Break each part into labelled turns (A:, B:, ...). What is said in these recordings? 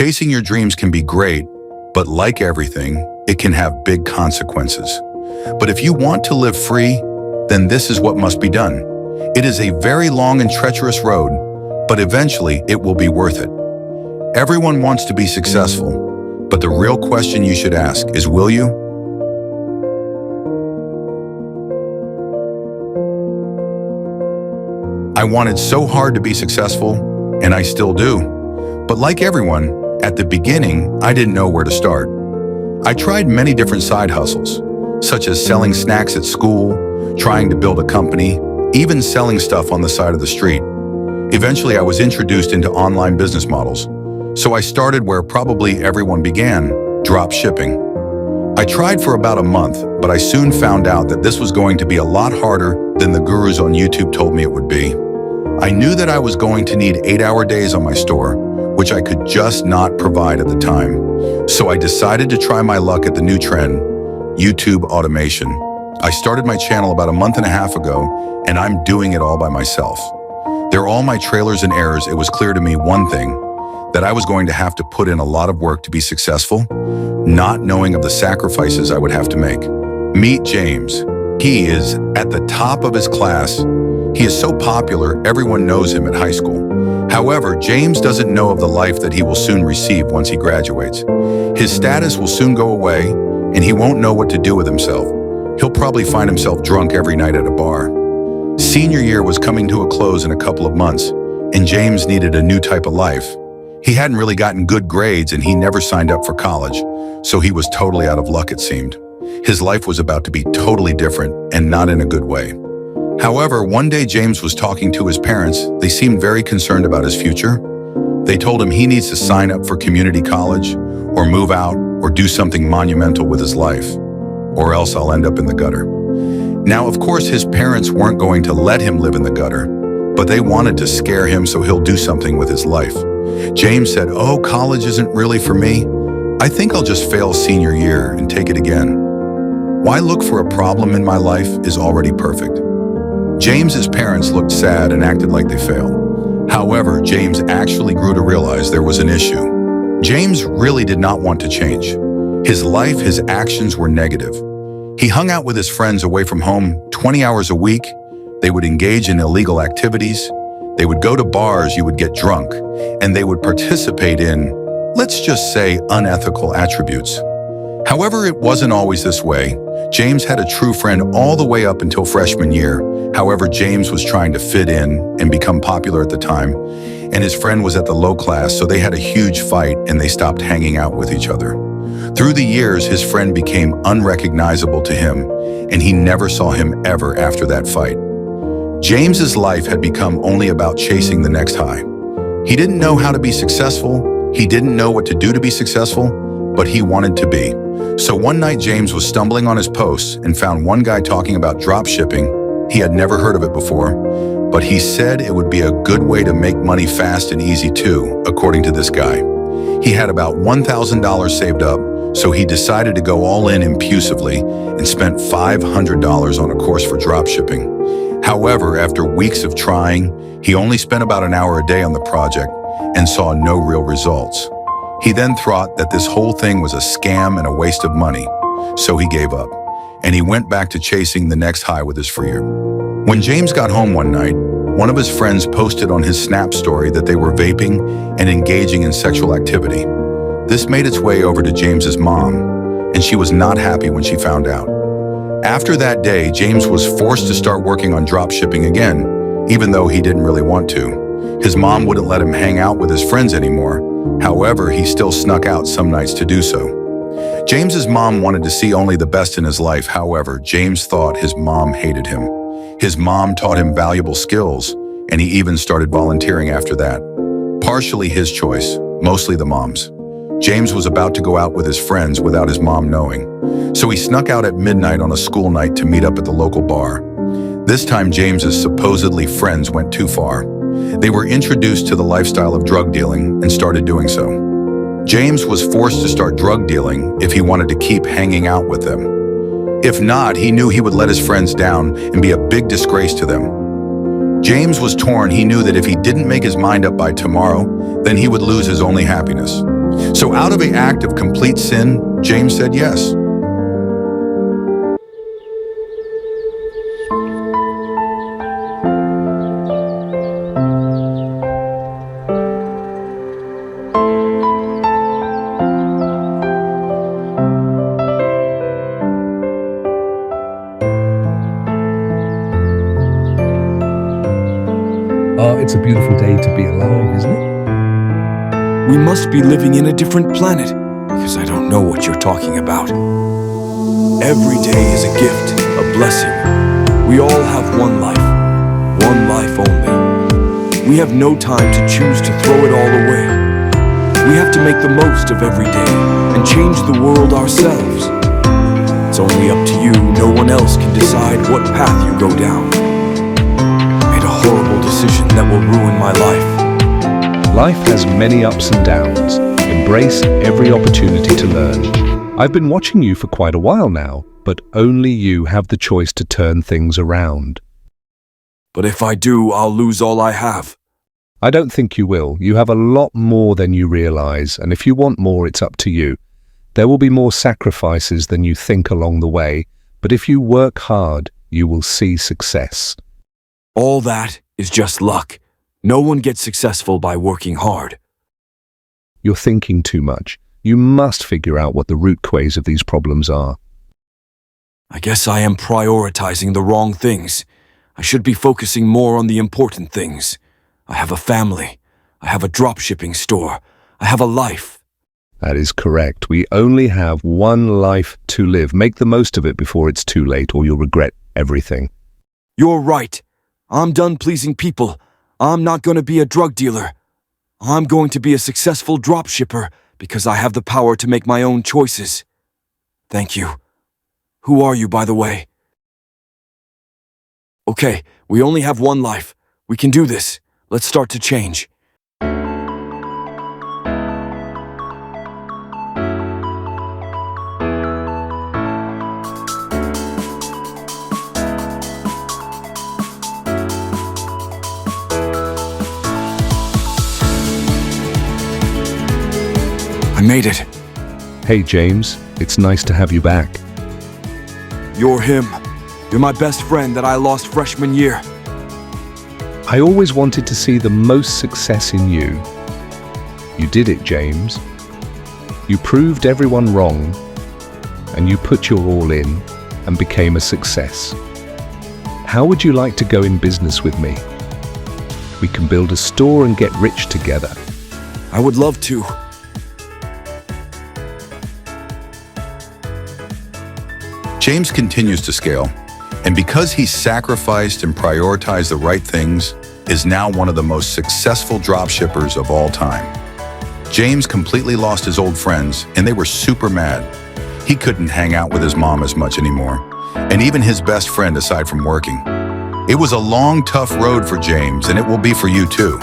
A: Chasing your dreams can be great, but like everything, it can have big consequences. But if you want to live free, then this is what must be done. It is a very long and treacherous road, but eventually it will be worth it. Everyone wants to be successful, but the real question you should ask is, will you? I wanted so hard to be successful, and I still do. But like everyone, at the beginning, I didn't know where to start. I tried many different side hustles, such as selling snacks at school, trying to build a company, even selling stuff on the side of the street. Eventually, I was introduced into online business models. So I started where probably everyone began, drop shipping. I tried for about a month, but I soon found out that this was going to be a lot harder than the gurus on YouTube told me it would be. I knew that I was going to need 8-hour days on my store, which I could just not provide at the time. So I decided to try my luck at the new trend, YouTube automation. I started my channel about a month and a half ago, and I'm doing it all by myself. They're all my trailers and errors. It was clear to me one thing, that I was going to have to put in a lot of work to be successful, not knowing of the sacrifices I would have to make. Meet James. He is at the top of his class. He is so popular, everyone knows him at high school. However, James doesn't know of the life that he will soon receive once he graduates. His status will soon go away, and he won't know what to do with himself. He'll probably find himself drunk every night at a bar. Senior year was coming to a close in a couple of months, and James needed a new type of life. He hadn't really gotten good grades, and he never signed up for college, so he was totally out of luck, it seemed. His life was about to be totally different, and not in a good way. However, one day James was talking to his parents. They seemed very concerned about his future. They told him he needs to sign up for community college, or move out, or do something monumental with his life, or else I'll end up in the gutter. Now, of course, his parents weren't going to let him live in the gutter, but they wanted to scare him so he'll do something with his life. James said, "Oh, college isn't really for me. I think I'll just fail senior year and take it again. Why look for a problem in my life is already perfect." James's parents looked sad and acted like they failed. However, James actually grew to realize there was an issue. James really did not want to change. His life, his actions were negative. He hung out with his friends away from home 20 hours a week. They would engage in illegal activities. They would go to bars, you would get drunk, and they would participate in, let's just say, unethical attributes. However, it wasn't always this way. James had a true friend all the way up until freshman year. However, James was trying to fit in and become popular at the time, and his friend was at the low class, so they had a huge fight and they stopped hanging out with each other. Through the years, his friend became unrecognizable to him, and he never saw him ever after that fight. James's life had become only about chasing the next high. He didn't know how to be successful. He didn't know what to do to be successful, but he wanted to be. So one night, James was stumbling on his posts and found one guy talking about drop shipping. He had never heard of it before, but he said it would be a good way to make money fast and easy too, according to this guy. He had about $1,000 saved up, so he decided to go all in impulsively and spent $500 on a course for drop shipping. However, after weeks of trying, he only spent about an hour a day on the project and saw no real results. He then thought that this whole thing was a scam and a waste of money, so he gave up, and he went back to chasing the next high with his free year. When James got home one night, one of his friends posted on his Snap story that they were vaping and engaging in sexual activity. This made its way over to James's mom, and she was not happy when she found out. After that day, James was forced to start working on drop shipping again, even though he didn't really want to. His mom wouldn't let him hang out with his friends anymore. However, he still snuck out some nights to do so. James's mom wanted to see only the best in his life. However, James thought his mom hated him. His mom taught him valuable skills, and he even started volunteering after that. Partially his choice, mostly the mom's. James was about to go out with his friends without his mom knowing, so he snuck out at midnight on a school night to meet up at the local bar. This time, James's supposedly friends went too far. They were introduced to the lifestyle of drug dealing and started doing so. James was forced to start drug dealing if he wanted to keep hanging out with them. If not, he knew he would let his friends down and be a big disgrace to them. James was torn. He knew that if he didn't make his mind up by tomorrow, then he would lose his only happiness. So out of an act of complete sin, James said yes.
B: Oh, it's a beautiful day to be alive, isn't it?
C: We must be living in a different planet, because I don't know what you're talking about. Every day is a gift, a blessing. We all have one life only. We have no time to choose to throw it all away. We have to make the most of every day and change the world ourselves. It's only up to you. No one else can decide what path you go down. Horrible decision that will ruin my life.
B: Life has many ups and downs. Embrace every opportunity to learn. I've been watching you for quite a while now, but only you have the choice to turn things around.
C: But if I do, I'll lose all I have.
B: I don't think you will. You have a lot more than you realize, and if you want more, it's up to you. There will be more sacrifices than you think along the way, but if you work hard, you will see success.
C: All that is just luck. No one gets successful by working hard.
B: You're thinking too much. You must figure out what the root cause of these problems are.
C: I guess I am prioritizing the wrong things. I should be focusing more on the important things. I have a family. I have a dropshipping store. I have a life.
B: That is correct. We only have one life to live. Make the most of it before it's too late, or you'll regret everything.
C: You're right. I'm done pleasing people. I'm not going to be a drug dealer. I'm going to be a successful dropshipper because I have the power to make my own choices. Thank you. Who are you, by the way? Okay, we only have one life. We can do this. Let's start to change. I made it.
B: Hey, James. It's nice to have you back.
C: You're him. You're my best friend that I lost freshman year.
B: I always wanted to see the most success in you. You did it, James. You proved everyone wrong, and you put your all in and became a success. How would you like to go in business with me? We can build a store and get rich together.
C: I would love to.
A: James continues to scale, and because he sacrificed and prioritized the right things, is now one of the most successful dropshippers of all time. James completely lost his old friends, and they were super mad. He couldn't hang out with his mom as much anymore, and even his best friend aside from working. It was a long, tough road for James, and it will be for you too.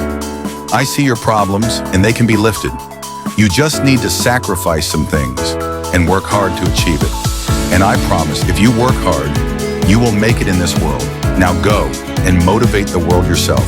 A: I see your problems, and they can be lifted. You just need to sacrifice some things and work hard to achieve it. And I promise, if you work hard, you will make it in this world. Now go and motivate the world yourself.